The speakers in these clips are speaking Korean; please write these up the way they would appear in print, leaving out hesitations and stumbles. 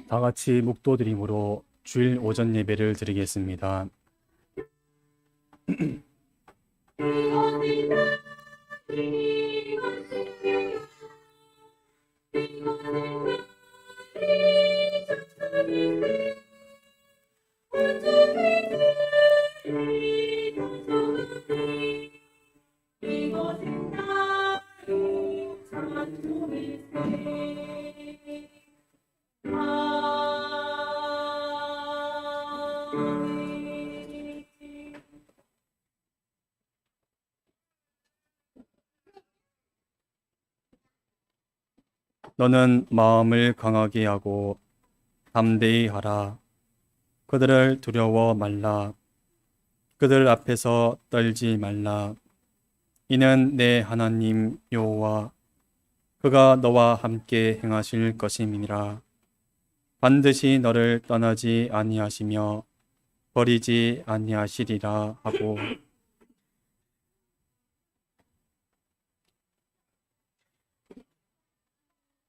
다 같이 묵도드림으로 주일 오전 예배를 드리겠습니다. 너는 마음을 강하게 하고 담대히 하라. 그들을 두려워 말라. 그들 앞에서 떨지 말라. 이는 내 하나님 여호와 그가 너와 함께 행하실 것임이니라. 반드시 너를 떠나지 아니하시며 버리지 아니하시리라 하고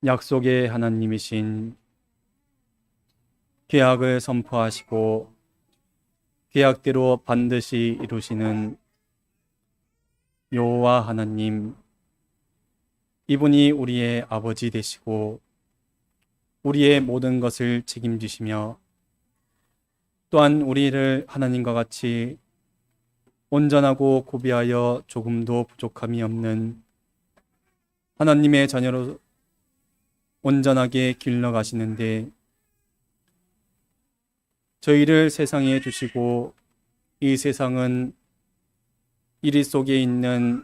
약속의 하나님이신 계약을 선포하시고 계약대로 반드시 이루시는 여호와 하나님, 이분이 우리의 아버지 되시고 우리의 모든 것을 책임지시며 또한 우리를 하나님과 같이 온전하고 고비하여 조금도 부족함이 없는 하나님의 자녀로 온전하게 길러가시는데 저희를 세상에 주시고 이 세상은 이리 속에 있는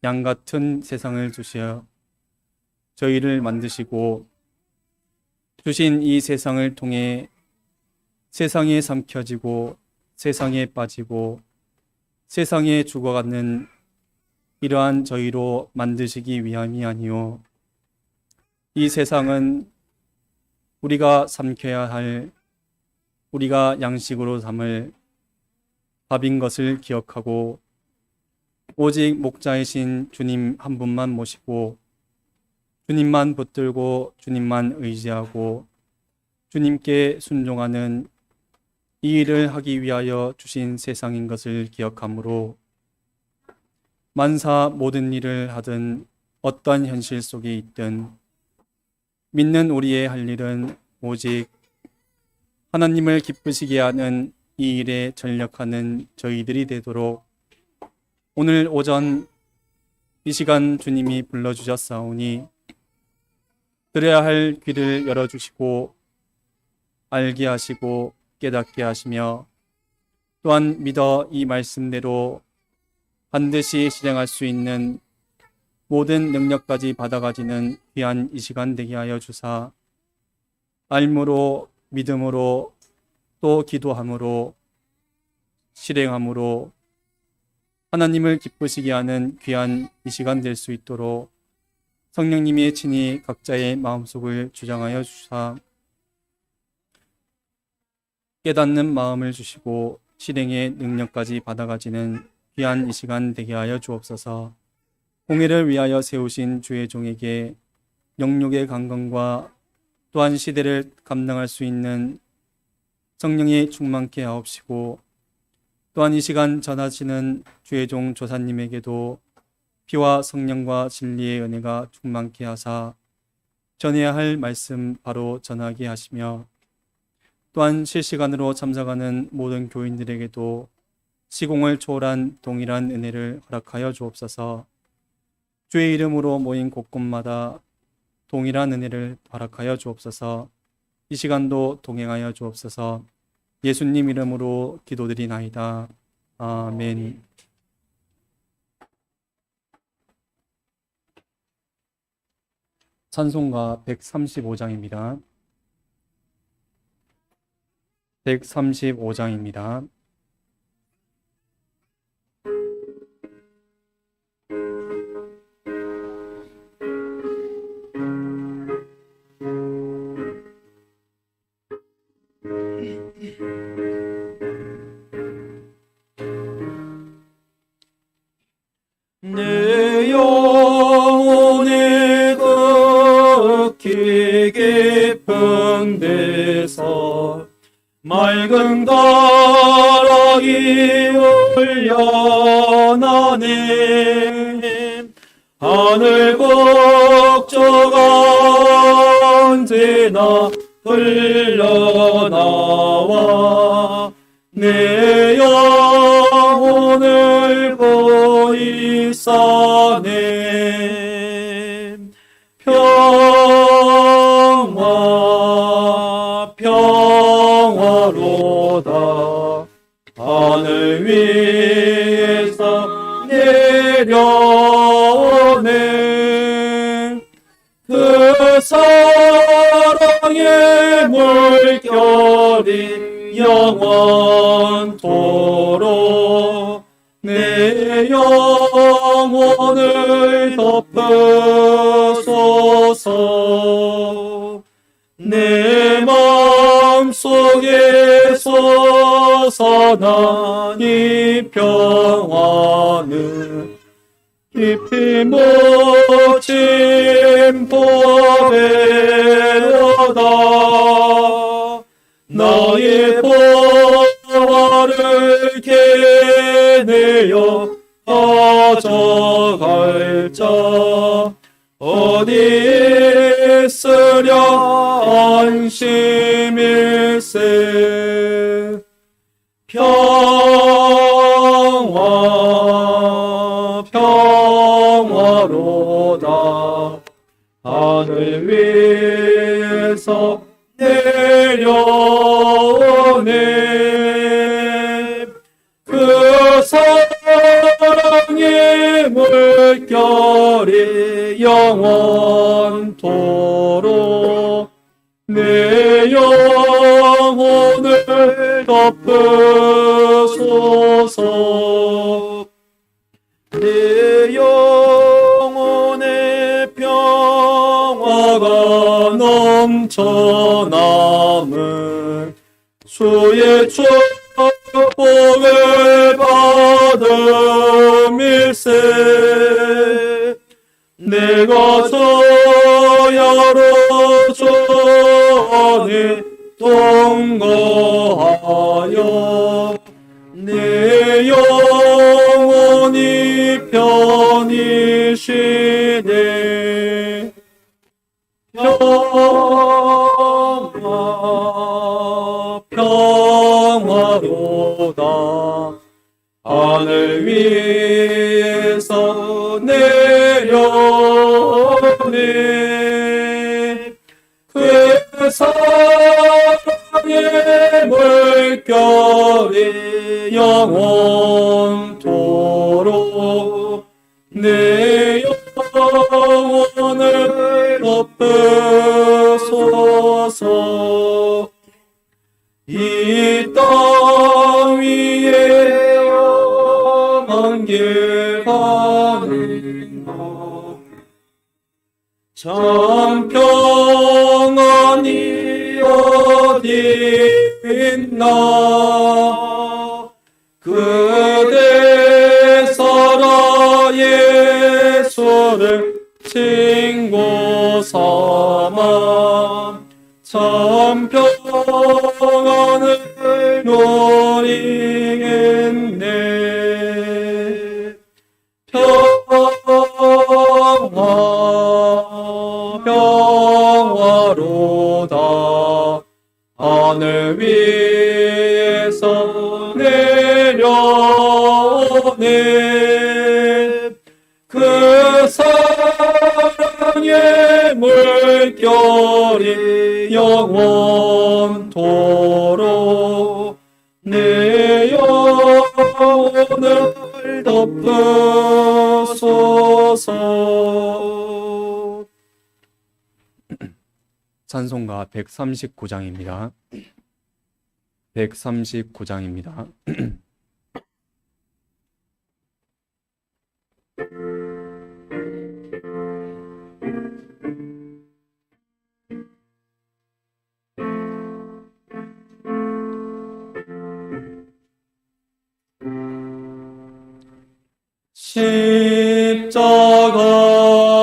양 같은 세상을 주시어 저희를 만드시고 주신 이 세상을 통해 세상에 삼켜지고 세상에 빠지고 세상에 죽어가는 이러한 저희로 만드시기 위함이 아니요 이 세상은 우리가 삼켜야 할 우리가 양식으로 삼을 밥인 것을 기억하고 오직 목자이신 주님 한 분만 모시고 주님만 붙들고 주님만 의지하고 주님께 순종하는 이 일을 하기 위하여 주신 세상인 것을 기억하므로 만사 모든 일을 하든 어떤 현실 속에 있든 믿는 우리의 할 일은 오직 하나님을 기쁘시게 하는 이 일에 전력하는 저희들이 되도록 오늘 오전 이 시간 주님이 불러주셨사오니 들어야 할 귀를 열어주시고 알게 하시고 깨닫게 하시며 또한 믿어 이 말씀대로 반드시 실행할 수 있는 모든 능력까지 받아가지는 귀한 이 시간 되게 하여 주사 알므로 믿음으로 또 기도함으로 실행함으로 하나님을 기쁘시게 하는 귀한 이 시간 될 수 있도록 성령님이 친히 각자의 마음속을 주장하여 주사 깨닫는 마음을 주시고 실행의 능력까지 받아가지는 귀한 이 시간 되게 하여 주옵소서. 공의를 위하여 세우신 주의 종에게 영육의 강건과 또한 시대를 감당할 수 있는 성령이 충만케 하옵시고 또한 이 시간 전하시는 주의 종 조사님에게도 피와 성령과 진리의 은혜가 충만케 하사 전해야 할 말씀 바로 전하게 하시며 또한 실시간으로 참석하는 모든 교인들에게도 시공을 초월한 동일한 은혜를 허락하여 주옵소서. 주의 이름으로 모인 곳곳마다 동일한 은혜를 허락하여 주옵소서. 이 시간도 동행하여 주옵소서. 예수님 이름으로 기도드리나이다. 아멘. 찬송가 135장입니다. 135장입니다. 깊이 깊은 데서 맑은 가락이 울려나네. 하늘 곡조가 언제나 흘러나와 내 영혼을 보이사네. 평화 평화로다. 하늘 위에서 내려오네. 그 사랑의 물결이 영원토록 내 영혼을 덮으소서. 내 마음속에 솟아난 이 평화는 깊이 묻힌 보배로다. 나의 보화를 캐내어 가져갈 자 어디 있으랴 안심일세. 평화 평화로다. 하늘 위에서 내려오네. 그 사랑의 물결이 영원토록 내 영혼을 덮으소서. 내 영혼의 평화가 넘쳐남은 주의 축복을 받음일세. 내가 저야로 주 안에 동거하여 내 영혼이 편히 쉬네. 평화 평화로다. 하늘 위에서 내려오네. 그 사랑의 물결이 영원토록 내 영혼을 덮으소서. 이 땅 위에 험한 길 가는 것 참 평안이 어디 있나. 그대 살아 예수를 친구 삼아 참 평안을 누리겠네. 평화로다. 하늘 위에서 내려오네. 그 사랑의 물결이 영원토록 내 영혼을 덮으소서. 찬송가 139장입니다. 139장입니다.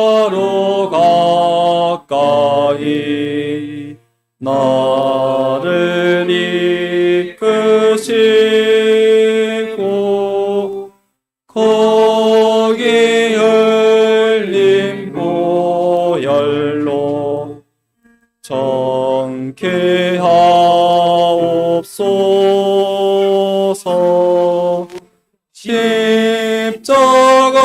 십자가로 가 가까이 나를 이끄시고 거기 열린 보혈로 정케 하옵소서. 십자가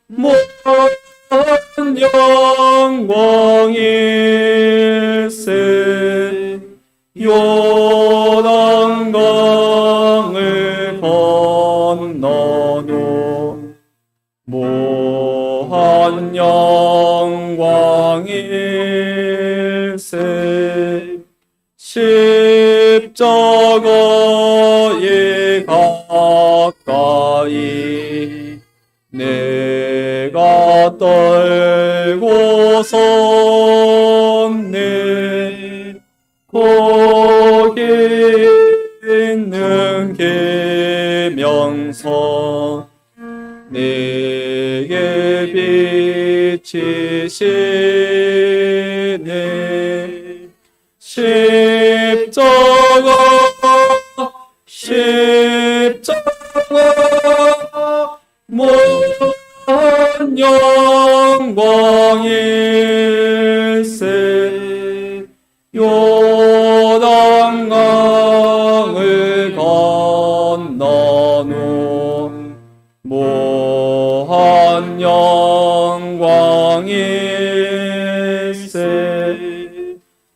모든 영광일세. 요단강을 건너도 무한 영광일세. 십자가에 가까이 내가 떨고 섰네. 거기 있는 계명서 내게 비치시네. 십자가 무한 영광일세. 요단강을 건너는 무한 영광일세.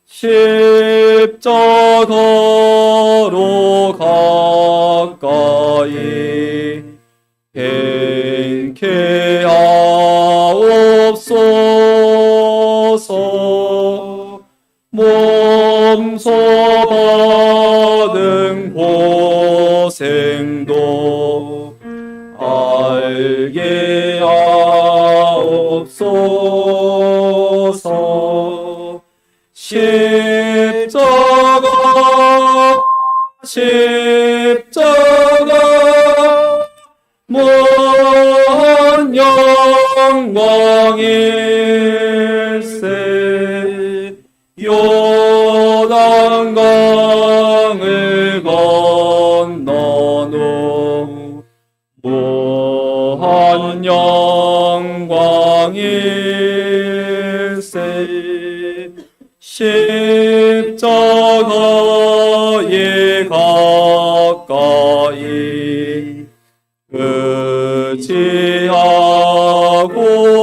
십자가로 가까이 행케 하옵소서. 몸소 받은 고생도 알게 하옵소서. 십자가 무한 영광일세. 요단강을 건너도 무한 영광일세. 십자가에 가까이 의지하고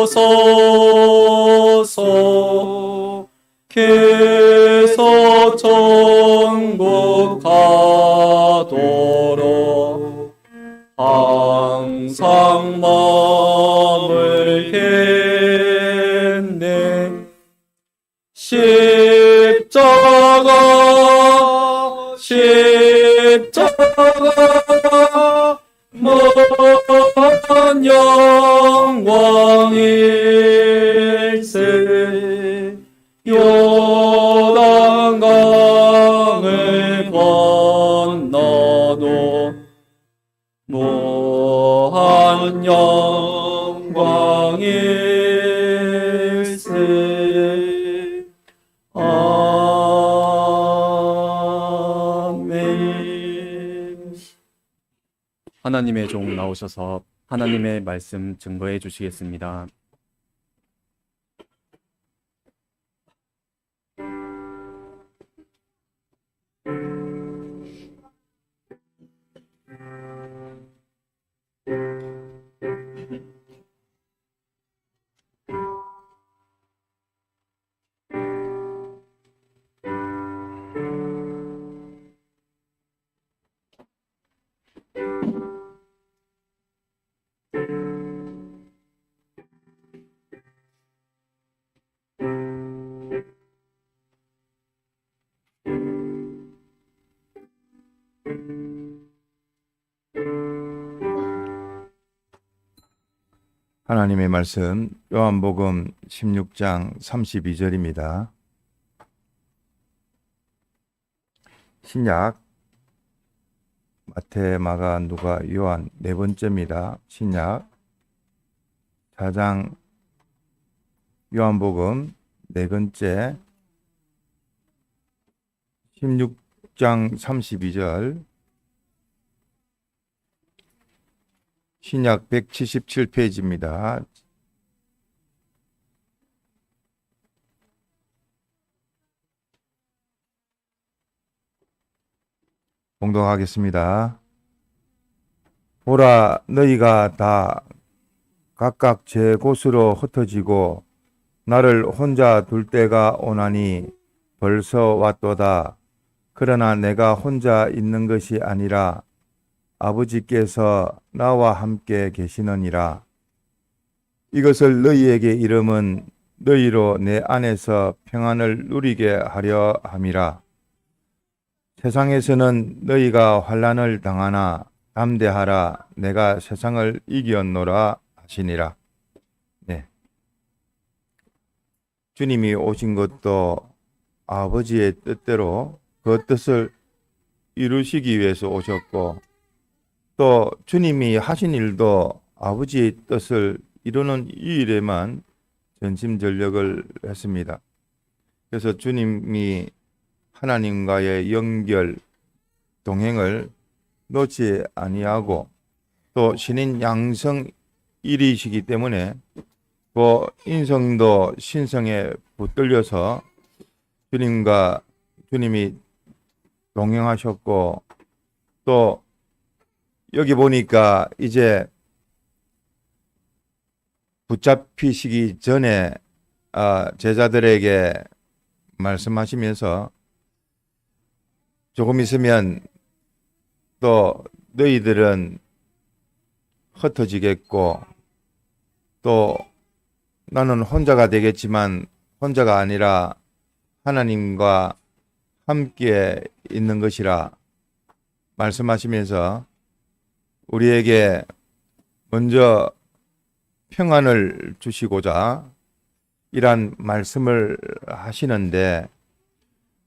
서서 계속 천국 가도록 항상 마음을 겠네. 십자가 무한 영광일세. 요단강을 건너도 무한 영광일세. 아멘. 하나님의 종 나오셔서 하나님의 말씀 증거해 주시겠습니다. 하나님의 말씀 요한복음 16장 32절입니다. 신약 마태, 마가, 누가, 요한 네 번째입니다. 신약 4장 요한복음 네 번째 16장 32절 신약 177페이지입니다. 봉독하겠습니다. 보라, 너희가 다 각각 제 곳으로 흩어지고 나를 혼자 둘 때가 오나니 벌써 왔도다. 그러나 내가 혼자 있는 것이 아니라 아버지께서 나와 함께 계시느니라. 이것을 너희에게 이름은 너희로 내 안에서 평안을 누리게 하려 함이라. 세상에서는 너희가 환난을 당하나 담대하라. 내가 세상을 이겼노라 하시니라. 네. 주님이 오신 것도 아버지의 뜻대로 그 뜻을 이루시기 위해서 오셨고, 또 주님이 하신 일도 아버지의 뜻을 이루는 이 일에만 전심전력을 했습니다. 그래서 주님이 하나님과의 연결, 동행을 놓지 아니하고 또 신인 양성 일이시기 때문에 그 인성도 신성에 붙들려서 주님이 동행하셨고, 또 여기 보니까 이제 붙잡히시기 전에 제자들에게 말씀하시면서 조금 있으면 또 너희들은 흩어지겠고 또 나는 혼자가 되겠지만 혼자가 아니라 하나님과 함께 있는 것이라 말씀하시면서 우리에게 먼저 평안을 주시고자 이란 말씀을 하시는데,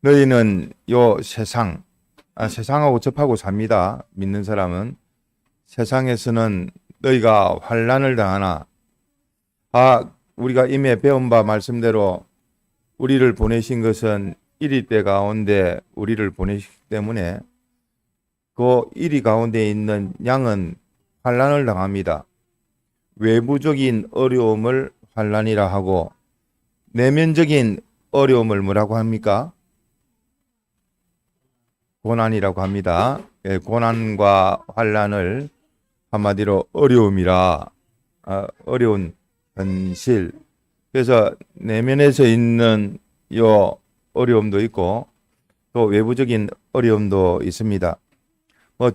너희는 요 세상하고 접하고 삽니다. 믿는 사람은 세상에서는 너희가 환난을 당하나, 우리가 이미 배운 바 말씀대로 우리를 보내신 것은 이리 때 가운데 우리를 보내시기 때문에 그 이리 가운데 있는 양은 환난을 당합니다. 외부적인 어려움을 환난이라 하고 내면적인 어려움을 뭐라고 합니까? 고난이라고 합니다. 고난과 환난을 한마디로 어려움이라, 어려운 현실. 그래서 내면에서 있는 요 어려움도 있고 또 외부적인 어려움도 있습니다.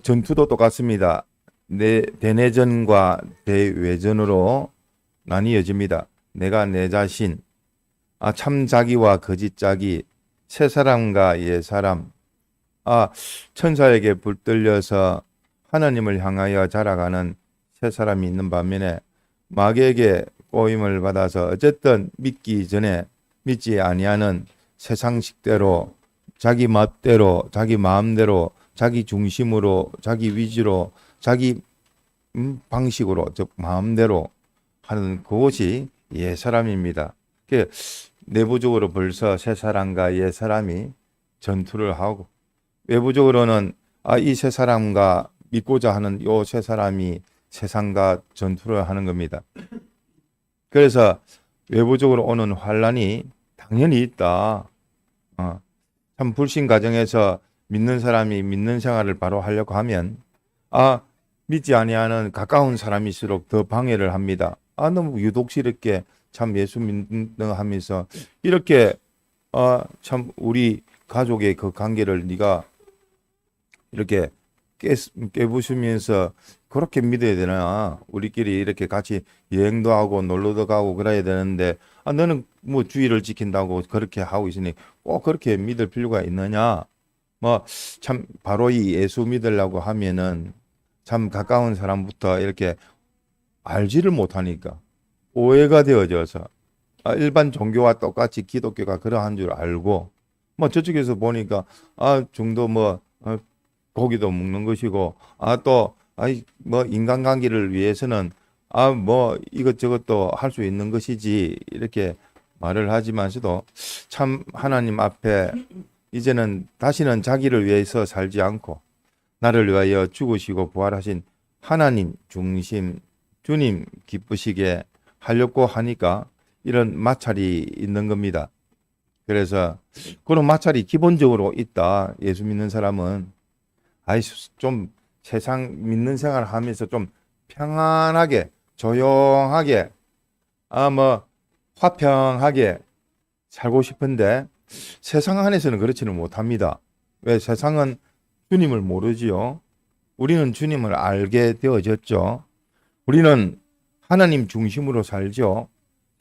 전투도 똑같습니다. 대내전과 대외전으로 나뉘어집니다. 내가 내 자신, 참 자기와 거짓 자기, 새 사람과 옛 사람, 천사에게 붙들려서 하나님을 향하여 자라가는 새 사람이 있는 반면에 마귀에게 꼬임을 받아서 어쨌든 믿기 전에 믿지 아니하는 세상식대로 자기 멋대로 자기 마음대로 자기 중심으로 자기 위주로 자기 방식으로 즉 마음대로 하는 그것이 옛 사람입니다. 내부적으로 벌써 새 사람과 옛 사람이 전투를 하고, 외부적으로는 이 새 사람과 믿고자 하는 요 새 사람이 세상과 전투를 하는 겁니다. 그래서 외부적으로 오는 환난이 당연히 있다. 참 불신 가정에서 믿는 사람이 믿는 생활을 바로 하려고 하면 믿지 아니하는 가까운 사람일수록 더 방해를 합니다. 너무 유독스럽게 참 예수 믿는 하면서 이렇게 참 우리 가족의 그 관계를 네가 이렇게 깨부수면서 그렇게 믿어야 되나? 우리끼리 이렇게 같이 여행도 하고 놀러도 가고 그래야 되는데 너는 뭐 주의를 지킨다고 그렇게 하고 있으니 꼭 그렇게 믿을 필요가 있느냐? 참 바로 이 예수 믿으려고 하면은 참 가까운 사람부터 이렇게 알지를 못하니까 오해가 되어져서 일반 종교와 똑같이 기독교가 그러한 줄 알고 저쪽에서 보니까 중도 고기도 먹는 것이고 또 인간관계를 위해서는 뭐 이것저것도 할 수 있는 것이지 이렇게 말을 하지만서도 참 하나님 앞에 이제는 다시는 자기를 위해서 살지 않고 나를 위하여 죽으시고 부활하신 하나님 중심 주님 기쁘시게 하려고 하니까 이런 마찰이 있는 겁니다. 그래서 그런 마찰이 기본적으로 있다. 예수 믿는 사람은 좀 세상 믿는 생활 하면서 좀 평안하게 조용하게 뭐 화평하게 살고 싶은데 세상 안에서는 그렇지는 못합니다. 왜? 세상은 주님을 모르지요. 우리는 주님을 알게 되어졌죠. 우리는 하나님 중심으로 살죠.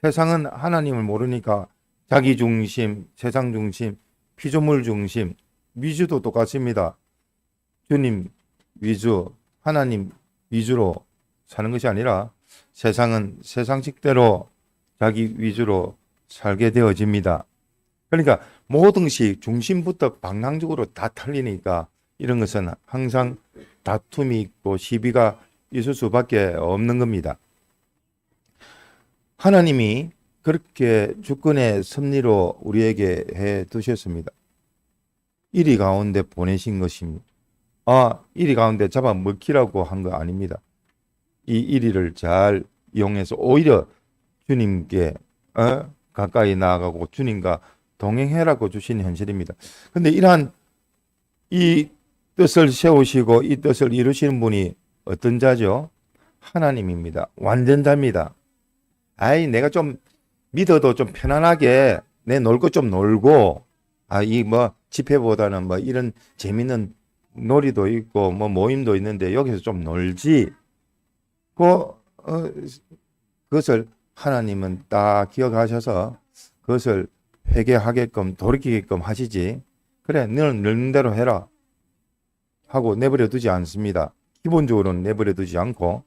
세상은 하나님을 모르니까 자기 중심, 세상 중심, 피조물 중심, 위주도 똑같습니다. 주님 위주, 하나님 위주로 사는 것이 아니라 세상은 세상식대로 자기 위주로 살게 되어집니다. 그러니까 모든 시 중심부터 방향적으로 다 틀리니까 이런 것은 항상 다툼이 있고 시비가 있을 수밖에 없는 겁니다. 하나님이 그렇게 주권의 섭리로 우리에게 해 두셨습니다. 이리 가운데 보내신 것입니다. 이리 가운데 잡아 먹히라고 한 거 아닙니다. 이 이리를 잘 이용해서 오히려 주님께 가까이 나아가고 주님과 동행해라고 주신 현실입니다. 근데 이러한 이 뜻을 세우시고 이 뜻을 이루시는 분이 어떤 자죠? 하나님입니다. 완전자입니다. 내가 좀 믿어도 좀 편안하게 내 놀 거 좀 놀고 이 뭐 집회보다는 뭐 이런 재밌는 놀이도 있고 뭐 모임도 있는데 여기서 좀 놀지. 그것을 하나님은 딱 기억하셔서 그것을 회개하게끔 돌이키게끔 하시지. 그래, 너는 늙는 대로 해라 하고 내버려 두지 않습니다. 기본적으로는 내버려 두지 않고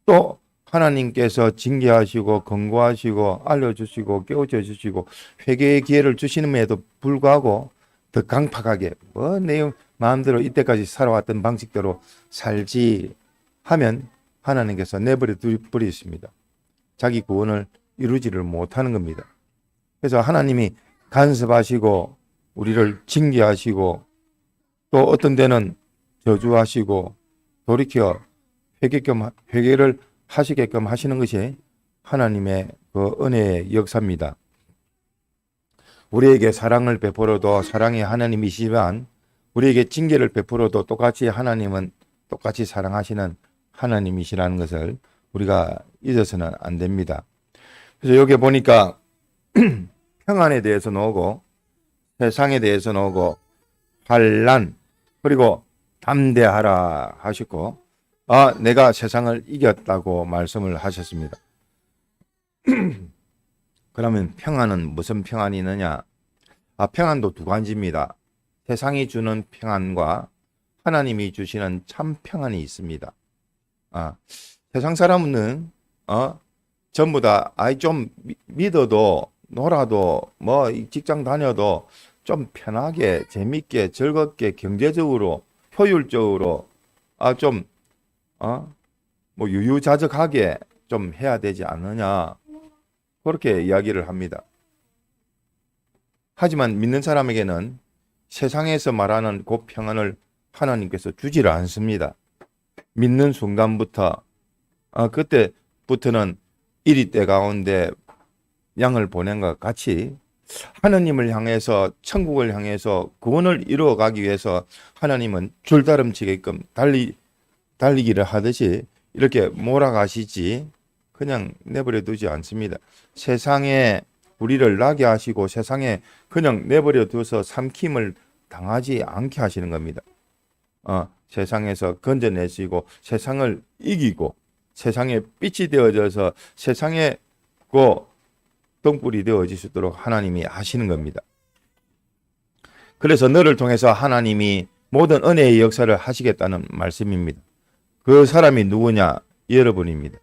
또 하나님께서 징계하시고 권고하시고 알려주시고 깨우쳐 주시고 회개의 기회를 주시는에도 불구하고 더 강팍하게 내 마음대로 이때까지 살아왔던 방식대로 살지 하면 하나님께서 내버려 두버리십니다. 자기 구원을 이루지를 못하는 겁니다. 그래서 하나님이 간섭하시고 우리를 징계하시고 또 어떤 데는 저주하시고 돌이켜 회개를 하시게끔 하시는 것이 하나님의 그 은혜의 역사입니다. 우리에게 사랑을 베풀어도 사랑이 하나님이시지만 우리에게 징계를 베풀어도 똑같이 하나님은 똑같이 사랑하시는 하나님이시라는 것을 우리가 잊어서는 안 됩니다. 그래서 여기 보니까 평안에 대해서 나오고 세상에 대해서 나오고 환난 그리고 담대하라 하시고 내가 세상을 이겼다고 말씀을 하셨습니다. 그러면 평안은 무슨 평안이 있느냐? 평안도 두 가지입니다. 세상이 주는 평안과 하나님이 주시는 참 평안이 있습니다. 세상 사람은 전부 다 좀 믿어도 놀아도 뭐 직장 다녀도 좀 편하게 재밌게 즐겁게 경제적으로 효율적으로 뭐 유유자적하게 좀 해야 되지 않느냐 그렇게 이야기를 합니다. 하지만 믿는 사람에게는 세상에서 말하는 그 평안을 하나님께서 주지를 않습니다. 믿는 순간부터 그때부터는 이리 때 가운데 양을 보낸 것 같이 하나님을 향해서 천국을 향해서 구원을 이루어가기 위해서 하나님은 줄다름치게끔 달리기를 하듯이 이렇게 몰아가시지 그냥 내버려 두지 않습니다. 세상에 우리를 나게 하시고 세상에 그냥 내버려 두어서 삼킴을 당하지 않게 하시는 겁니다. 세상에서 건져내시고 세상을 이기고 세상에 빛이 되어져서 세상에 등불이 되어질 수 있도록 하나님이 하시는 겁니다. 그래서 너를 통해서 하나님이 모든 은혜의 역사를 하시겠다는 말씀입니다. 그 사람이 누구냐? 여러분입니다.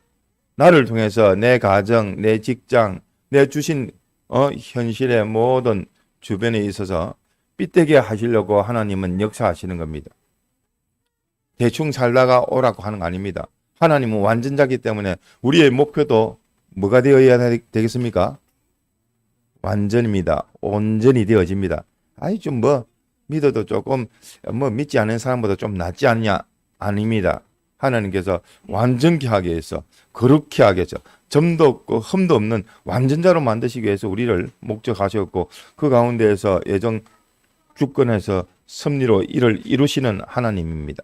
나를 통해서 내 가정, 내 직장, 내 주신 현실의 모든 주변에 있어서 삐되게 하시려고 하나님은 역사하시는 겁니다. 대충 살다가 오라고 하는 거 아닙니다. 하나님은 완전자기 때문에 우리의 목표도 뭐가 되어야 되겠습니까? 완전입니다. 온전히 되어집니다. 아이 좀 믿어도 조금 믿지 않는 사람보다 좀 낫지 않냐? 아닙니다. 하나님께서 완전케 하기 위해서 거룩케 하기 위해서 점도 없고 흠도 없는 완전자로 만드시기 위해서 우리를 목적하셨고 그 가운데에서 예정 주권에서 섭리로 이를 이루시는 하나님입니다.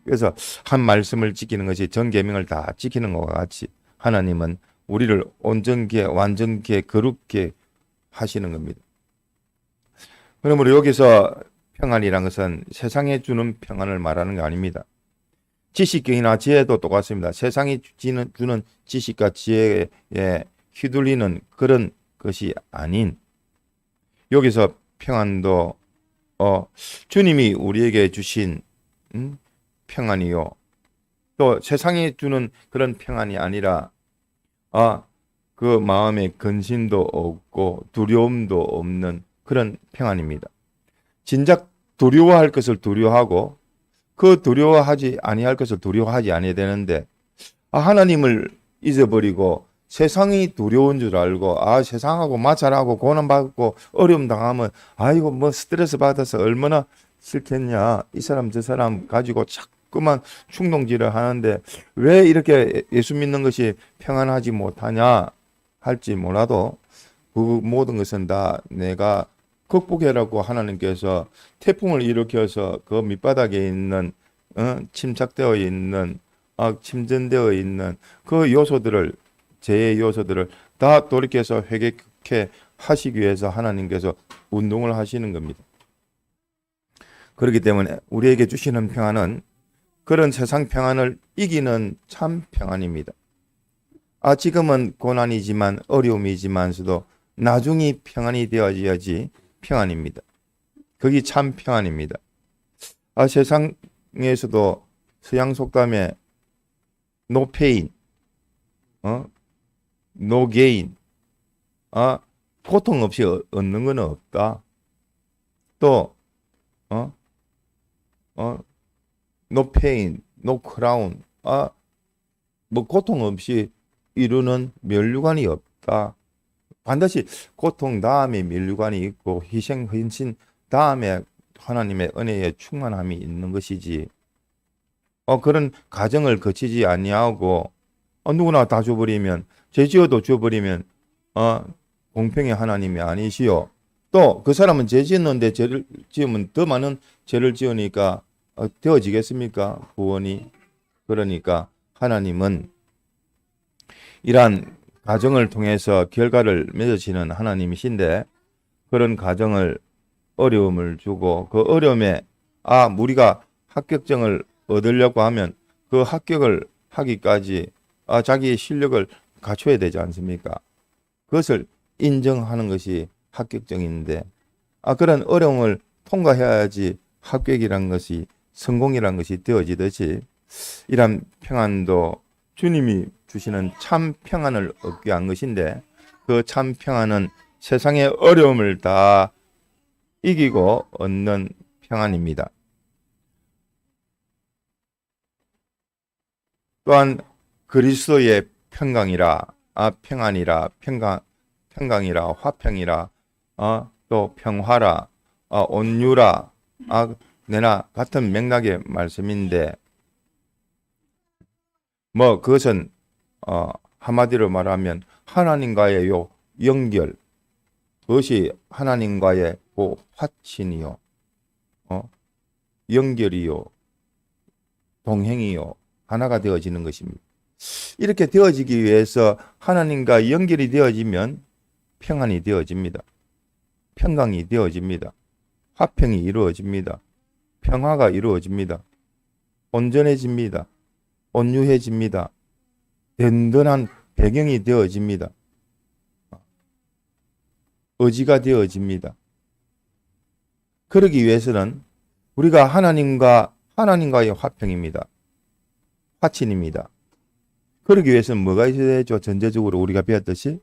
그래서 한 말씀을 지키는 것이 전 계명을 다 지키는 것과 같이 하나님은 우리를 온전케 완전케 거룩케 하시는 겁니다. 그러므로 여기서 평안이란 것은 세상에 주는 평안을 말하는 게 아닙니다. 지식경이나 지혜도 똑같습니다. 세상이 주는 지식과 지혜에 휘둘리는 그런 것이 아닌 여기서 평안도 주님이 우리에게 주신 평안이요. 또 세상이 주는 그런 평안이 아니라 그 마음에 근심도 없고 두려움도 없는 그런 평안입니다. 진작 두려워할 것을 두려워하고 그 두려워하지 아니할 것을 두려워하지 아니해야 되는데 하나님을 잊어버리고 세상이 두려운 줄 알고 세상하고 마찰하고 고난받고 어려움 당하면 이거 스트레스 받아서 얼마나 싫겠냐. 이 사람 저 사람 가지고 자꾸만 충동질을 하는데 왜 이렇게 예수 믿는 것이 평안하지 못하냐 할지 몰라도 그 모든 것은 다 내가 극복해라고 하나님께서 태풍을 일으켜서 그 밑바닥에 있는 침착되어 있는 침전되어 있는 그 요소들을 죄의 요소들을 다 돌이켜서 회개케 하시기 위해서 하나님께서 운동을 하시는 겁니다. 그렇기 때문에 우리에게 주시는 평안은 그런 세상 평안을 이기는 참 평안입니다. 지금은 고난이지만 어려움이지만서도 나중에 평안이 되어져야지 평안입니다. 그게 참 평안입니다. 세상에서도 서양 속담에 no pain, no gain, 고통 없이 얻는 건 없다. 또 no pain, no crown, 고통 없이 이루는 면류관이 없다. 반드시 고통 다음에 면류관이 있고 희생 헌신 다음에 하나님의 은혜의 충만함이 있는 것이지. 그런 과정을 거치지 아니하고 누구나 다 줘버리면 죄 지어도 줘버리면 공평의 하나님이 아니시요. 또 그 사람은 죄 지었는데 죄를 지으면 더 많은 죄를 지으니까 되어지겠습니까? 구원이. 그러니까 하나님은 이러한 과정을 통해서 결과를 맺으시는 하나님이신데 그런 과정을 어려움을 주고 그 어려움에 우리가 합격증을 얻으려고 하면 그 합격을 하기까지 자기의 실력을 갖춰야 되지 않습니까? 그것을 인정하는 것이 합격증인데 그런 어려움을 통과해야지 합격이란 것이 성공이란 것이 되어지듯이 이런 평안도 주님이 주시는 참 평안을 얻기 위한 것인데 그 참 평안은 세상의 어려움을 다 이기고 얻는 평안입니다. 또한 그리스도의 평강이라 평안이라 평강이라 화평이라 또 평화라 온유라 내나 같은 맥락의 말씀인데 그것은 한마디로 말하면 하나님과의 요 연결, 그것이 하나님과의 그 화친이요, 연결이요, 동행이요, 하나가 되어지는 것입니다. 이렇게 되어지기 위해서 하나님과 연결이 되어지면 평안이 되어집니다. 평강이 되어집니다. 화평이 이루어집니다. 평화가 이루어집니다. 온전해집니다. 온유해집니다. 든든한 배경이 되어집니다. 의지가 되어집니다. 그러기 위해서는 우리가 하나님과의 화평입니다. 화친입니다. 그러기 위해서는 뭐가 있어야 되죠? 전제적으로 우리가 배웠듯이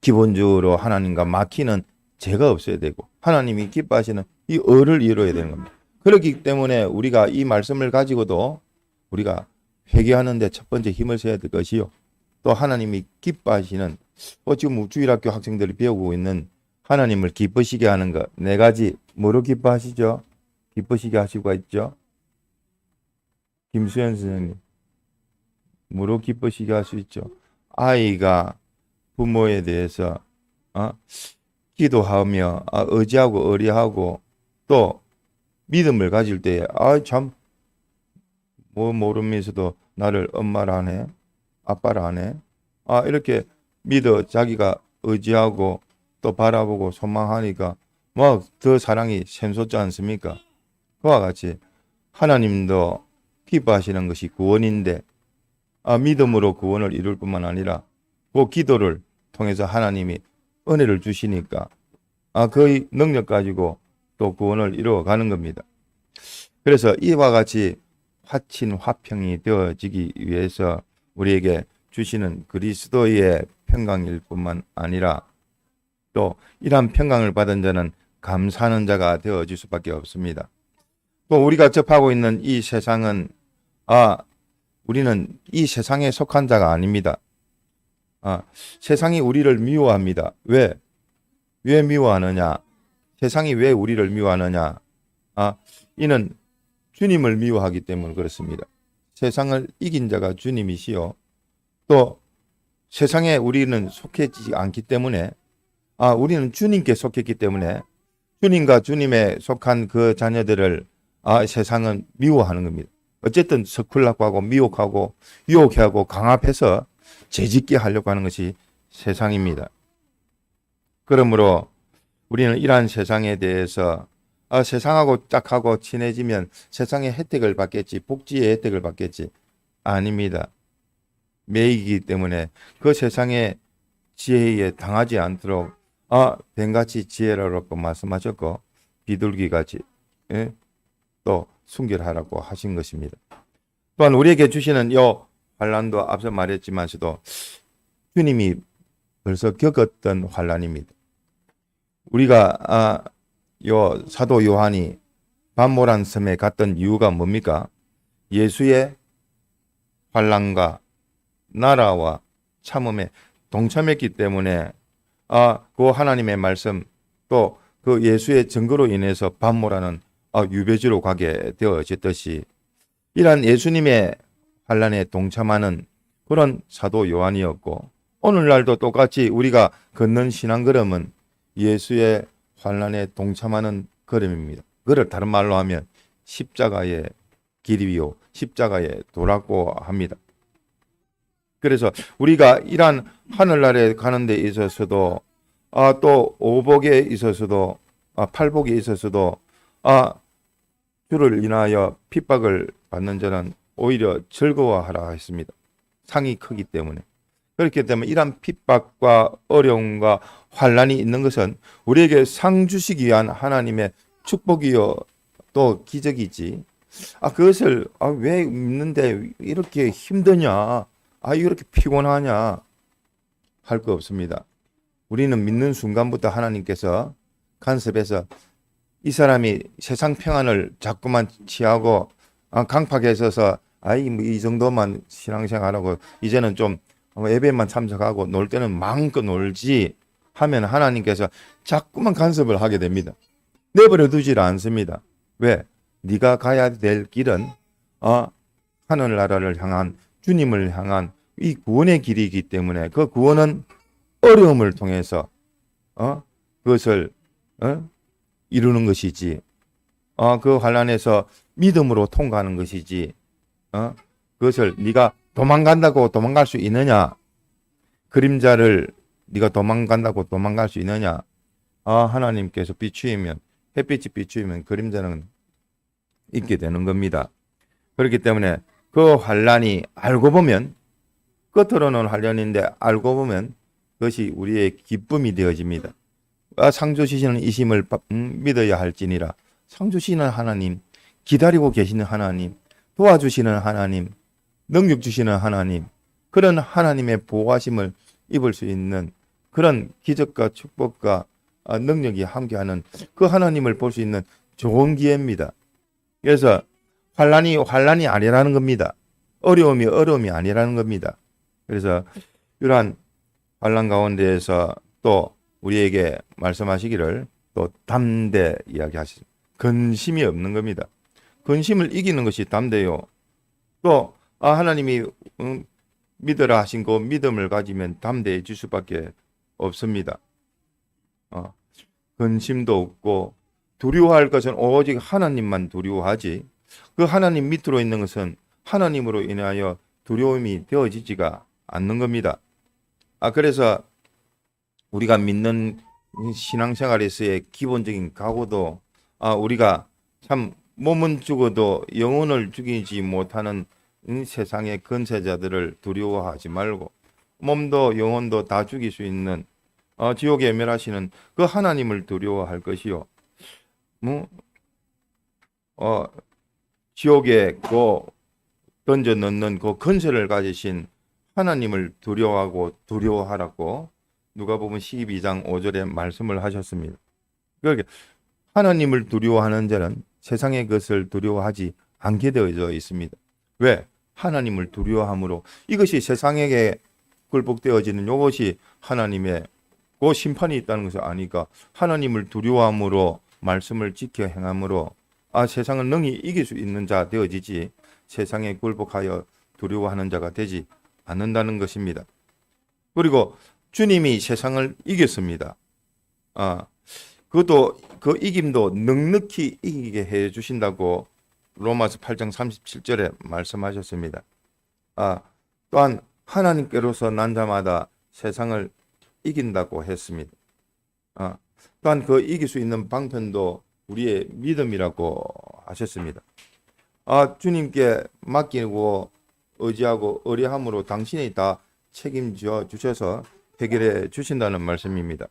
기본적으로 하나님과 막히는 죄가 없어야 되고 하나님이 기뻐하시는 이 의를 이루어야 되는 겁니다. 그렇기 때문에 우리가 이 말씀을 가지고도 우리가 회개하는데 첫 번째 힘을 써야 될 것이요. 또 하나님이 기뻐하시는 지금 주일학교 학생들이 배우고 있는 하나님을 기쁘시게 하는 것 네 가지. 뭐로 기뻐하시죠? 기쁘시게 하시고 있죠? 김수현 선생님. 뭐로 기쁘시게 할 수 있죠? 아이가 부모에 대해서 기도하며 의지하고 의리하고 또 믿음을 가질 때에 참 뭐 모르면서도 나를 엄마라 하네, 아빠라 하네. 이렇게 믿어 자기가 의지하고 또 바라보고 소망하니까 뭐 더 사랑이 샘솟지 않습니까? 그와 같이 하나님도 기뻐하시는 것이 구원인데 믿음으로 구원을 이룰 뿐만 아니라 그 기도를 통해서 하나님이 은혜를 주시니까 그 능력 가지고 또 구원을 이루어가는 겁니다. 그래서 이와 같이 화친 화평이 되어지기 위해서 우리에게 주시는 그리스도의 평강일 뿐만 아니라 또 이러한 평강을 받은 자는 감사하는 자가 되어질 수밖에 없습니다. 또 우리가 접하고 있는 이 세상은 우리는 이 세상에 속한 자가 아닙니다. 세상이 우리를 미워합니다. 왜 미워하느냐? 세상이 왜 우리를 미워하느냐? 이는 주님을 미워하기 때문에 그렇습니다. 세상을 이긴 자가 주님이시요. 또 세상에 우리는 속해지지 않기 때문에 우리는 주님께 속했기 때문에 주님과 주님에 속한 그 자녀들을 세상은 미워하는 겁니다. 어쨌든 서클라고 하고 미혹하고 유혹하고 강압해서 죄짓게 하려고 하는 것이 세상입니다. 그러므로 우리는 이러한 세상에 대해서 세상하고 짝하고 친해지면 세상의 혜택을 받겠지, 복지의 혜택을 받겠지. 아닙니다. 매이기 때문에 그 세상의 지혜에 당하지 않도록 뱀같이 지혜라고 말씀하셨고 비둘기같이 또 순결하라고 하신 것입니다. 또한 우리에게 주시는 이 환난도 앞서 말했지만서도 주님이 벌써 겪었던 환난입니다. 우리가 요 사도 요한이 반모란 섬에 갔던 이유가 뭡니까? 예수의 환난과 나라와 참음에 동참했기 때문에 그 하나님의 말씀 또 그 예수의 증거로 인해서 반모라는 유배지로 가게 되어졌듯이 이러한 예수님의 환난에 동참하는 그런 사도 요한이었고 오늘날도 똑같이 우리가 걷는 신앙걸음은 예수의 환난에 동참하는 걸음입니다. 그를 다른 말로 하면 십자가의 길이요 십자가의 도라고 합니다. 그래서 우리가 이러한 하늘나라에 가는 데 있어서도 또 오복에 있어서도 팔복에 있어서도 주를 인하여 핍박을 받는 자는 오히려 즐거워하라 했습니다. 상이 크기 때문에. 그렇기 때문에 이러한 핍박과 어려움과 환난이 있는 것은 우리에게 상 주시기 위한 하나님의 축복이요 또 기적이지. 그것을 왜 믿는데 이렇게 힘드냐? 이렇게 피곤하냐? 할 거 없습니다. 우리는 믿는 순간부터 하나님께서 간섭해서 이 사람이 세상 평안을 자꾸만 취하고 강팍에 있어서 이 정도만 신앙생활하고 이제는 좀 예배만 참석하고 놀 때는 마음껏 놀지 하면 하나님께서 자꾸만 간섭을 하게 됩니다. 내버려 두질 않습니다. 왜? 네가 가야 될 길은 하늘나라를 향한 주님을 향한 이 구원의 길이기 때문에 그 구원은 어려움을 통해서 그것을 이루는 것이지 그 환난에서 믿음으로 통과하는 것이지 그것을 네가 도망간다고 도망갈 수 있느냐? 그림자를 네가 도망간다고 도망갈 수 있느냐? 하나님께서 비추이면 햇빛이 비추이면 그림자는 있게 되는 겁니다. 그렇기 때문에 그 환난이 알고 보면 겉으로는 환난인데 알고 보면 그것이 우리의 기쁨이 되어집니다. 상 주시는 이심을 믿어야 할지니라. 상 주시는 하나님, 기다리고 계시는 하나님, 도와주시는 하나님, 능력 주시는 하나님, 그런 하나님의 보호하심을 입을 수 있는 그런 기적과 축복과 능력이 함께하는 그 하나님을 볼 수 있는 좋은 기회입니다. 그래서 환란이 아니라는 겁니다. 어려움이 아니라는 겁니다. 그래서 이러한 환란 가운데에서 또 우리에게 말씀하시기를 또 담대 이야기하십니다. 근심이 없는 겁니다. 근심을 이기는 것이 담대요. 또 하나님이 믿으라 하신 그 믿음을 가지면 담대해질 수밖에 없습니다. 근심도 없고 두려워할 것은 오직 하나님만 두려워하지, 그 하나님 밑으로 있는 것은 하나님으로 인하여 두려움이 되어지지가 않는 겁니다. 그래서 우리가 믿는 신앙생활에서의 기본적인 각오도 우리가 참 몸은 죽어도 영혼을 죽이지 못하는 세상의 권세자들을 두려워하지 말고 몸도 영혼도 다 죽일 수 있는 지옥에 멸하시는 그 하나님을 두려워할 것이요. 지옥에 던져 넣는 그 권세를 가지신 하나님을 두려워하라고 누가복음 12장 5절에 말씀을 하셨습니다. 그러니까 하나님을 두려워하는 자는 세상의 것을 두려워하지 않게 되어져 있습니다. 왜? 하나님을 두려워함으로 이것이 세상에게 굴복되어지는 이것이 하나님의 그 심판이 있다는 것을 아니까 하나님을 두려워함으로 말씀을 지켜 행함으로 세상을 능히 이길 수 있는 자 되어지지 세상에 굴복하여 두려워하는 자가 되지 않는다는 것입니다. 그리고 주님이 세상을 이겼습니다. 그것도 그 이김도 넉넉히 이기게 해 주신다고 로마서 8장 37절에 말씀하셨습니다. 또한 하나님께로서 난 자마다 세상을 이긴다고 했습니다. 또한 그 이길 수 있는 방편도 우리의 믿음이라고 하셨습니다. 주님께 맡기고 의지하고 의뢰함으로 당신이 다 책임져 주셔서 해결해 주신다는 말씀입니다.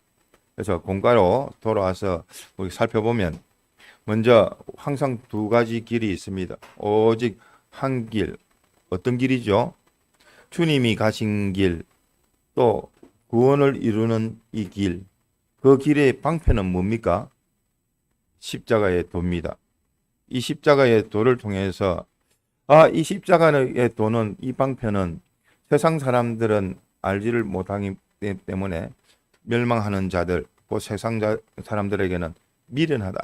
그래서 공과로 돌아와서 우리 살펴보면 먼저 항상 두 가지 길이 있습니다. 오직 한 길, 어떤 길이죠? 주님이 가신 길, 또 구원을 이루는 이 길, 그 길의 방편은 뭡니까? 십자가의 도입니다. 이 십자가의 도를 통해서 이 십자가의 도는 이 방편은 세상 사람들은 알지를 못하기 때문에 멸망하는 자들, 그 세상 사람들에게는 미련하다.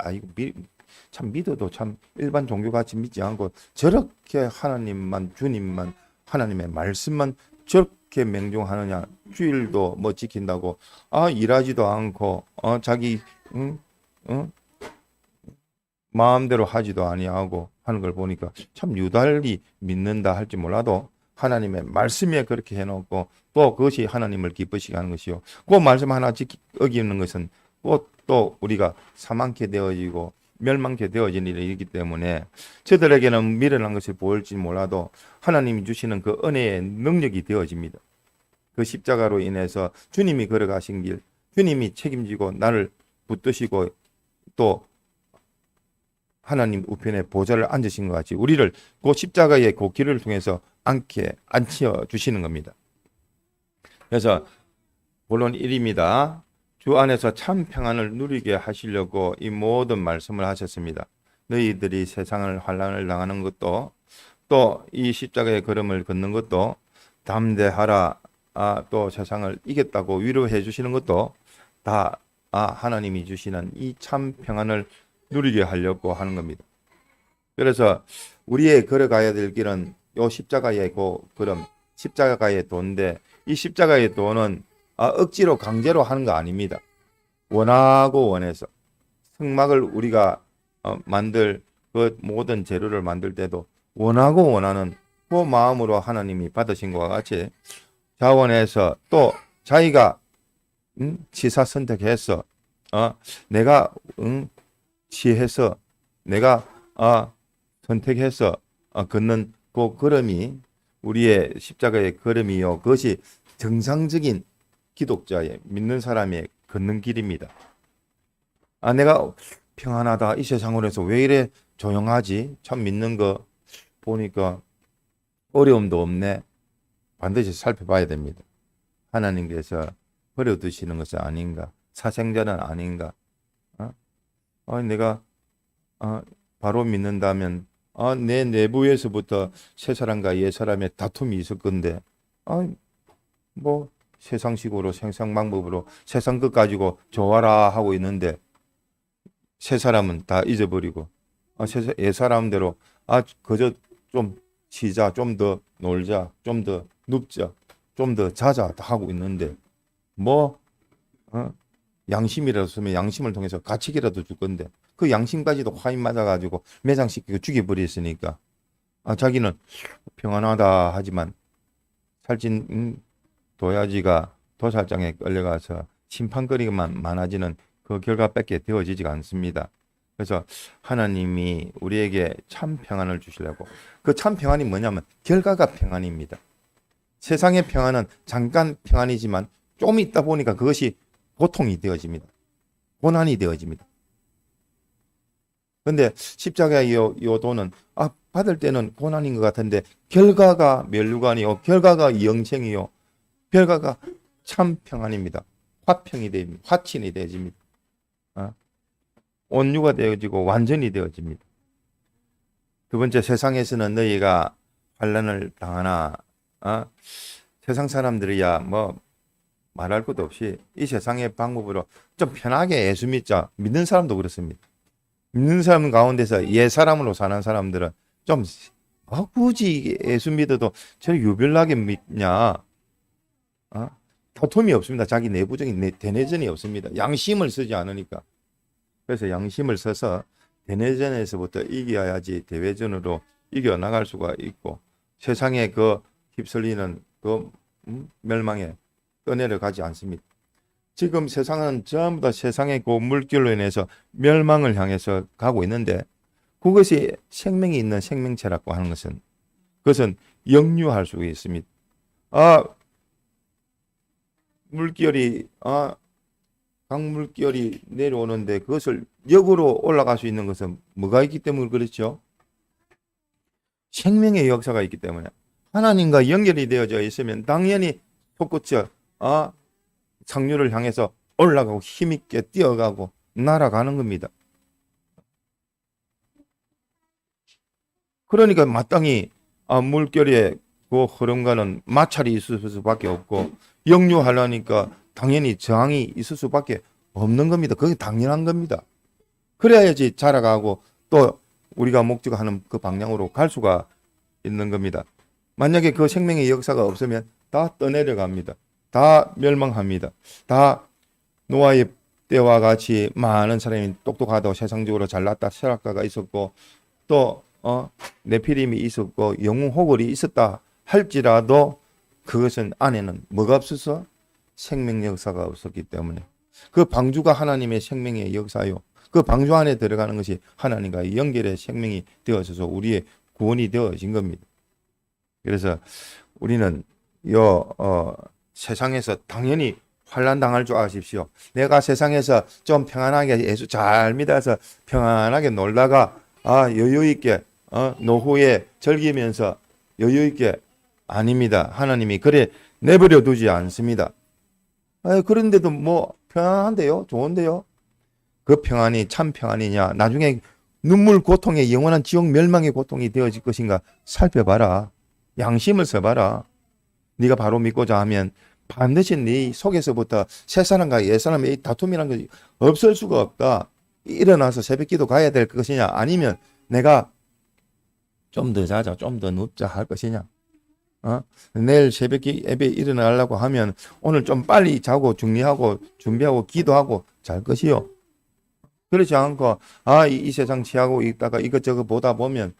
참 믿어도 참 일반 종교같이 믿지 않고 저렇게 하나님만 주님만 하나님의 말씀만 저렇게 맹종하느냐. 주일도 뭐 지킨다고 일하지도 않고 자기 마음대로 하지도 아니하고 하는 걸 보니까 참 유달리 믿는다 할지 몰라도 하나님의 말씀에 그렇게 해놓고 또 그것이 하나님을 기쁘시게 하는 것이요. 그 말씀 하나 어기는 것은 또 우리가 사망케 되어지고 멸망케 되어진 일이기 때문에 저들에게는 미련한 것을 보일지 몰라도 하나님이 주시는 그 은혜의 능력이 되어집니다. 그 십자가로 인해서 주님이 걸어가신 길, 주님이 책임지고 나를 붙드시고 또 하나님 우편에 보좌를 앉으신 것 같이 우리를 그 십자가의 그 길을 통해서 앉혀 주시는 겁니다. 그래서 본론 1입니다. 주 안에서 참 평안을 누리게 하시려고 이 모든 말씀을 하셨습니다. 너희들이 세상을 환난을 당하는 것도 또 이 십자가의 걸음을 걷는 것도 담대하라 또 세상을 이겼다고 위로해 주시는 것도 다 하나님이 주시는 이 참 평안을 누리게 하려고 하는 겁니다. 그래서 우리의 걸어가야 될 길은 이 십자가의 그 걸음, 십자가의 도인데 이 십자가의 도는 억지로 강제로 하는 거 아닙니다. 원하고 원해서 성막을 우리가 만들 그 모든 재료를 만들 때도 원하고 원하는 그 마음으로 하나님이 받으신 것과 같이 자원해서 또 자기가 지사 선택해서 내가 취해서 내가 선택해서 걷는 그 걸음이 우리의 십자가의 걸음이요. 그것이 정상적인 기독자의 믿는 사람의 걷는 길입니다. 내가 평안하다. 이 세상으로 해서 왜 이래 조용하지? 참 믿는 거 보니까 어려움도 없네. 반드시 살펴봐야 됩니다. 하나님께서 버려두시는 것은 아닌가? 사생자는 아닌가? 내가 바로 믿는다면 내 내부에서부터 새 사람과 옛 사람의 다툼이 있을 건데 뭐 세상식으로 생산 방법으로 세상 것 가지고 좋아라 하고 있는데 새 사람은 다 잊어버리고 옛 사람대로 그저 좀 쉬자, 좀 더 놀자, 좀 더 눕자, 좀 더 자자 다 하고 있는데 뭐 양심이라도 쓰면 양심을 통해서 가치기라도 줄 건데 그 양심까지도 화인 맞아가지고 매장시키고 죽여버렸으니까 자기는 평안하다 하지만 살찐 도야지가 도살장에 끌려가서 심판거리만 많아지는 그 결과밖에 되어지지가 않습니다. 그래서 하나님이 우리에게 참 평안을 주시려고 그 참 평안이 뭐냐면 결과가 평안입니다. 세상의 평안은 잠깐 평안이지만 좀 있다 보니까 그것이 고통이 되어집니다. 고난이 되어집니다. 근데 십자가의 요도는 받을 때는 고난인 것 같은데 결과가 멸류관이요, 결과가 영생이요, 결과가 참 평안입니다. 화평이 됩니다. 화친이 되어집니다. 온유가 되어지고 완전히 되어집니다. 두 번째, 세상에서는 너희가 환난을 당하나 세상 사람들이야 뭐 말할 것도 없이 이 세상의 방법으로 좀 편하게 예수 믿자. 믿는 사람도 그렇습니다. 믿는 사람 가운데서 옛 사람으로 사는 사람들은 좀 굳이 예수 믿어도 저 유별나게 믿냐? 다툼이 없습니다. 자기 내부적인 대내전이 없습니다. 양심을 쓰지 않으니까. 그래서 양심을 써서 대내전에서부터 이겨야지 대외전으로 이겨나갈 수가 있고 세상에 그 휩쓸리는 그 멸망에 떠내려가지 않습니다. 지금 세상은 전부 다 세상의 그 물결로 인해서 멸망을 향해서 가고 있는데 그것이 생명이 있는 생명체라고 하는 것은 그것은 역류할 수 있습니다. 물결이 강물결이 내려오는데 그것을 역으로 올라갈 수 있는 것은 뭐가 있기 때문에 그렇죠? 생명의 역사가 있기 때문에 하나님과 연결이 되어져 있으면 당연히 솟구쳐 상류를 향해서 올라가고 힘있게 뛰어가고 날아가는 겁니다. 그러니까 마땅히 물결의 그 흐름과는 마찰이 있을 수밖에 없고 역류하려니까 당연히 저항이 있을 수밖에 없는 겁니다. 그게 당연한 겁니다. 그래야지 자라가고 또 우리가 목적하는 그 방향으로 갈 수가 있는 겁니다. 만약에 그 생명의 역사가 없으면 다 떠내려갑니다. 다 멸망합니다. 다 노아의 때와 같이 많은 사람이 똑똑하다고 세상적으로 잘났다 철학가가 있었고 또 네피림이 있었고 영웅호걸이 있었다 할지라도 그것은 안에는 뭐가 없어서 생명 역사가 없었기 때문에 그 방주가 하나님의 생명의 역사요. 그 방주 안에 들어가는 것이 하나님과의 연결의 생명이 되어져서 우리의 구원이 되어진 겁니다. 그래서 우리는 세상에서 당연히 환난 당할 줄 아십시오. 내가 세상에서 좀 평안하게 예수 잘 믿어서 평안하게 놀다가 여유 있게 노후에 즐기면서 여유 있게 아닙니다. 하나님이 그래 내버려 두지 않습니다. 그런데도 뭐 평안한데요? 좋은데요? 그 평안이 참 평안이냐? 나중에 눈물 고통의 영원한 지옥 멸망의 고통이 되어질 것인가 살펴봐라. 양심을 써봐라. 네가 바로 믿고자 하면 반드시 네 속에서부터 새 사람과 옛 사람의 이 다툼이라는 것이 없을 수가 없다. 일어나서 새벽기도 가야 될 것이냐? 아니면 내가 좀 더 자자, 좀 더 눕자 할 것이냐? 내일 새벽기 예배 일어나려고 하면 오늘 좀 빨리 자고 정리하고 준비하고 기도하고 잘 것이요. 그렇지 않고 이 세상 취하고 있다가 이것저것 보다 보면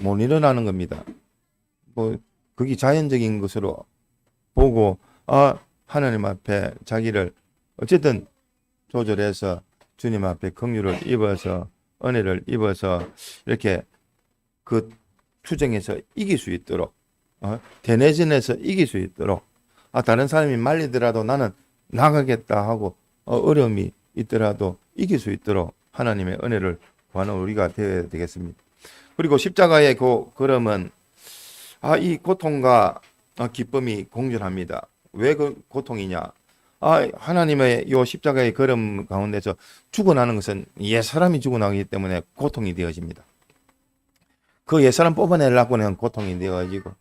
못 일어나는 겁니다. 뭐 그게 자연적인 것으로 보고 하나님 앞에 자기를 어쨌든 조절해서 주님 앞에 긍휼을 입어서 은혜를 입어서 이렇게 그 투쟁에서 이길 수 있도록 대내전에서 이길 수 있도록 다른 사람이 말리더라도 나는 나가겠다 하고 어려움이 있더라도 이길 수 있도록 하나님의 은혜를 구하는 우리가 되어야 되겠습니다. 그리고 십자가의 걸음은 이 고통과 기쁨이 공존합니다. 왜 그 고통이냐? 하나님의 요 십자가의 걸음 가운데서 죽어나는 것은 옛사람이 죽어나기 때문에 고통이 되어집니다. 그 옛사람 뽑아내려고 하면 고통이 되어지고,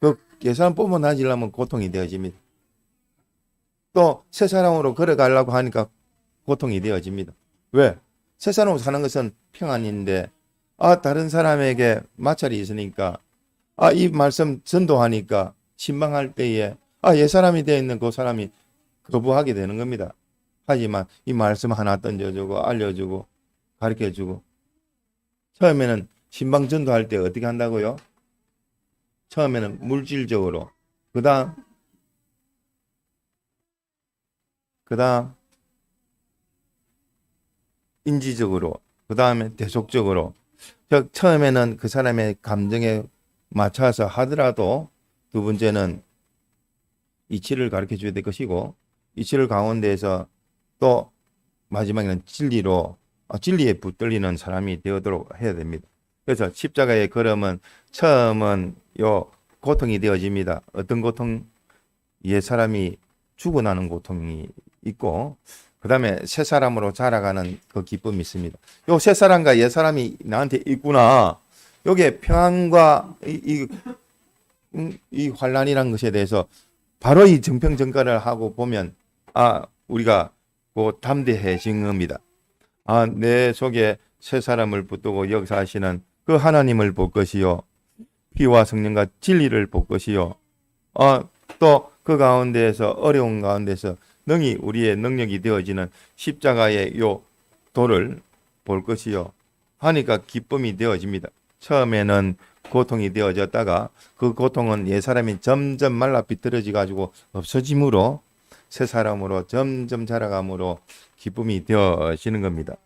그 옛사람 뽑아내려면 고통이 되어집니다. 또 새 사람으로 걸어가려고 하니까 고통이 되어집니다. 왜? 새 사람으로 사는 것은 평안인데, 다른 사람에게 마찰이 있으니까, 이 말씀 전도하니까 신방할 때에, 옛사람이 되어 있는 그 사람이 거부하게 되는 겁니다. 하지만 이 말씀 하나 던져주고, 알려주고, 가르쳐주고, 처음에는 신방 전도할 때 어떻게 한다고요? 처음에는 물질적으로, 그 다음, 인지적으로, 그 다음에 대속적으로. 즉, 처음에는 그 사람의 감정에 맞춰서 하더라도, 두 번째는 이치를 가르쳐 줘야 될 것이고, 이치를 가운데에서 또 마지막에는 진리로, 진리에 붙들리는 사람이 되도록 해야 됩니다. 그래서 십자가의 걸음은 처음은 요 고통이 되어집니다. 어떤 고통? 옛 사람이 죽어나는 고통이 있고, 그 다음에 새 사람으로 자라가는 그 기쁨이 있습니다. 요 새 사람과 옛 사람이 나한테 있구나. 요게 평안과 이 환란이라는 것에 대해서 바로 이 정평정가를 하고 보면, 우리가 담대해진 겁니다. 내 속에 새 사람을 붙들고 역사하시는 그 하나님을 볼 것이요. 피와 성령과 진리를 볼 것이요. 또 그 가운데에서 어려운 가운데서 능히 우리의 능력이 되어지는 십자가의 요 도를 볼 것이요. 하니까 기쁨이 되어집니다. 처음에는 고통이 되어졌다가 그 고통은 옛 사람이 점점 말라 비틀어져 가지고 없어짐으로 새 사람으로 점점 자라감으로 기쁨이 되어지는 겁니다.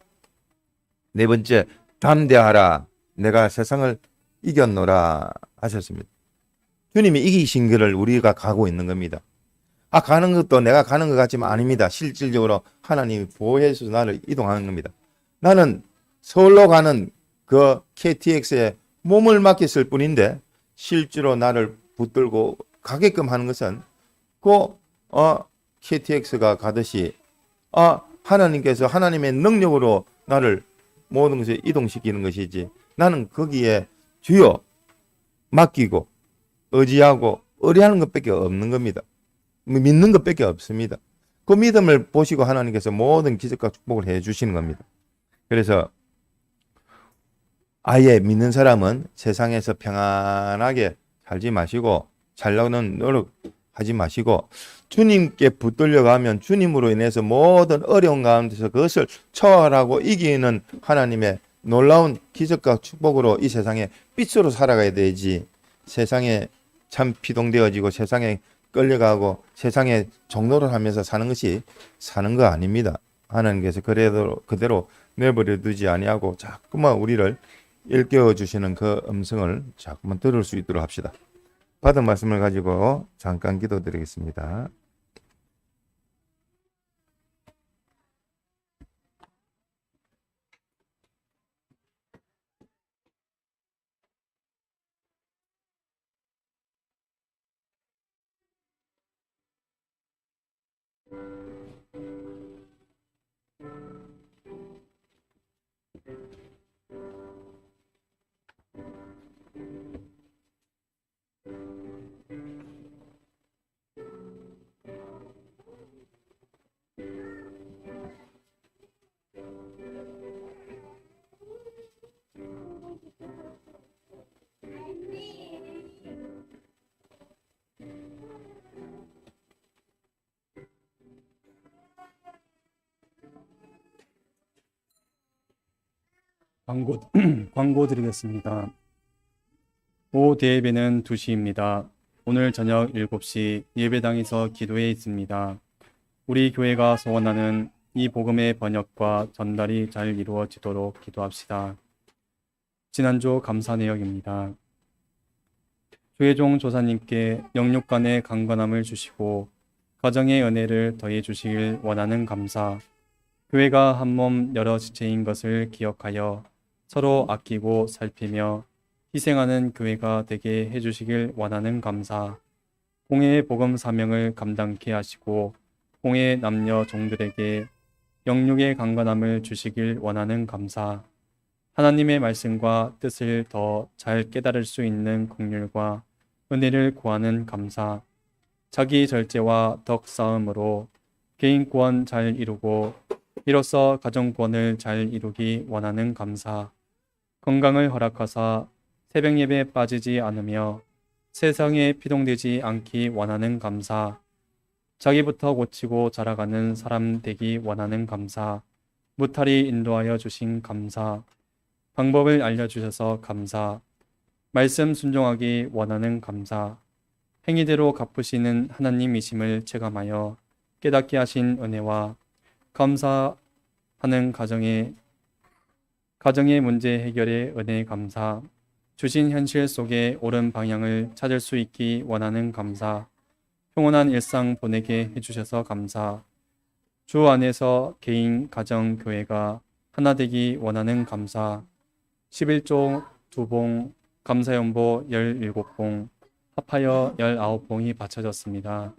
네 번째, 담대하라. 내가 세상을 이겼노라 하셨습니다. 주님이 이기신 것을 우리가 가고 있는 겁니다. 가는 것도 내가 가는 것 같지만 아닙니다. 실질적으로 하나님이 보호해서 나를 이동하는 겁니다. 나는 서울로 가는 그 KTX에 몸을 맡겼을 뿐인데 실제로 나를 붙들고 가게끔 하는 것은 KTX가 가듯이 하나님께서 하나님의 능력으로 나를 모든 것을 이동시키는 것이지, 나는 거기에 주여 맡기고 의지하고 의뢰하는 것밖에 없는 겁니다. 믿는 것밖에 없습니다. 그 믿음을 보시고 하나님께서 모든 기적과 축복을 해 주시는 겁니다. 그래서 아예 믿는 사람은 세상에서 평안하게 살지 마시고 살려는 노력하지 마시고 주님께 붙들려가면 주님으로 인해서 모든 어려운 가운데서 그것을 초월하고 이기는 하나님의 놀라운 기적과 축복으로 이 세상에 빛으로 살아가야 되지, 세상에 참 피동되어지고 세상에 끌려가고 세상에 종노를 하면서 사는 것이 사는 거 아닙니다. 하나님께서 그대로 내버려 두지 아니하고 자꾸만 우리를 일깨워 주시는 그 음성을 자꾸만 들을 수 있도록 합시다. 받은 말씀을 가지고 잠깐 기도드리겠습니다. 광고 드리겠습니다. 오후 대예배는 2시입니다. 오늘 저녁 7시 예배당에서 기도회 있습니다. 우리 교회가 소원하는 이 복음의 번역과 전달이 잘 이루어지도록 기도합시다. 지난주 감사 내역입니다. 조혜종 조사님께 영육 간의 강건함을 주시고 가정의 은혜를 더해 주시길 원하는 감사, 교회가 한 몸 여러 지체인 것을 기억하여 서로 아끼고 살피며 희생하는 교회가 되게 해주시길 원하는 감사, 공예의 복음 사명을 감당케 하시고 공의 남녀 종들에게 영육의 강건함을 주시길 원하는 감사. 하나님의 말씀과 뜻을 더 잘 깨달을 수 있는 긍휼과 은혜를 구하는 감사. 자기 절제와 덕 쌓음으로 개인 구원 잘 이루고 이로써 가정 구원을 잘 이루기 원하는 감사. 건강을 허락하사 새벽 예배에 빠지지 않으며 세상에 피동되지 않기 원하는 감사. 자기부터 고치고 자라가는 사람 되기 원하는 감사. 무탈히 인도하여 주신 감사. 방법을 알려주셔서 감사. 말씀 순종하기 원하는 감사. 행위대로 갚으시는 하나님이심을 체감하여 깨닫게 하신 은혜와 감사하는 가정의 문제 해결의 은혜 감사. 주신 현실 속에 옳은 방향을 찾을 수 있기 원하는 감사. 평온한 일상 보내게 해주셔서 감사. 주 안에서 개인, 가정, 교회가 하나 되기 원하는 감사. 11조 2봉, 감사연보 17봉, 합하여 19봉이 바쳐졌습니다.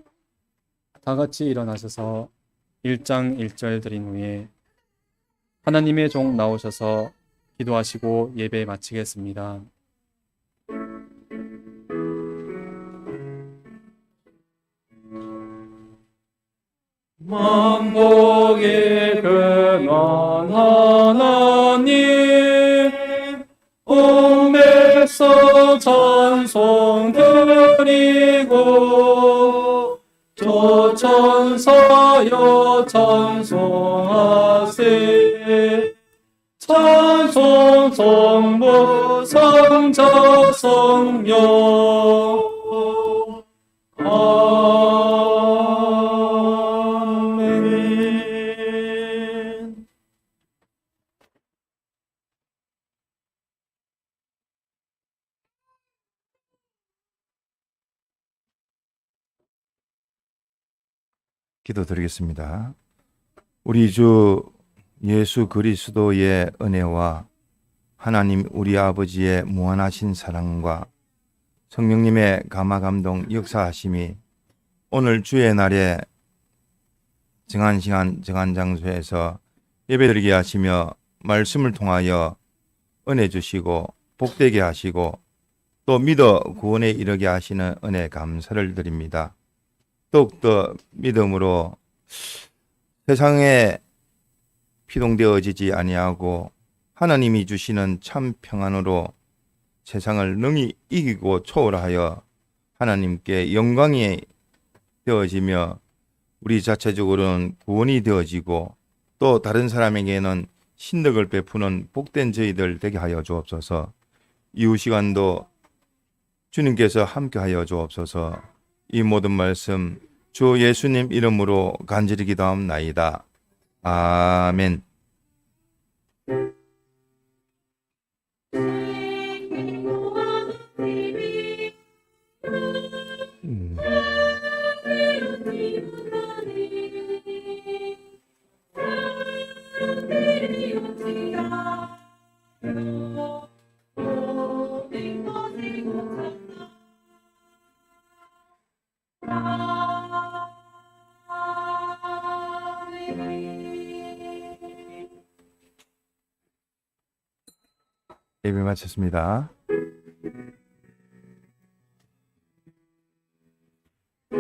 다 같이 일어나셔서 1장 1절 드린 후에 하나님의 종 나오셔서 기도하시고 예배 마치겠습니다. 만복의 근원 하나님 온 백성 찬송 드리고 조천사여 찬송하세. 찬송 성부 성자 성령 아멘. 기도드리겠습니다. 우리 주 예수 그리스도의 은혜와 하나님 우리 아버지의 무한하신 사랑과 성령님의 감화감동 역사하심이 오늘 주의 날에 정한 시간 정한 장소에서 예배드리게 하시며 말씀을 통하여 은혜 주시고 복되게 하시고 또 믿어 구원에 이르게 하시는 은혜 감사를 드립니다. 더욱더 믿음으로 세상에 피동되어지지 아니하고 하나님이 주시는 참 평안으로 세상을 능히 이기고 초월하여 하나님께 영광이 되어지며 우리 자체적으로는 구원이 되어지고 또 다른 사람에게는 신덕을 베푸는 복된 저희들 되게 하여 주옵소서. 이후 시간도 주님께서 함께하여 주옵소서. 이 모든 말씀 주 예수님 이름으로 간절히 기도하옵나이다. 아멘. 예배 마쳤습니다.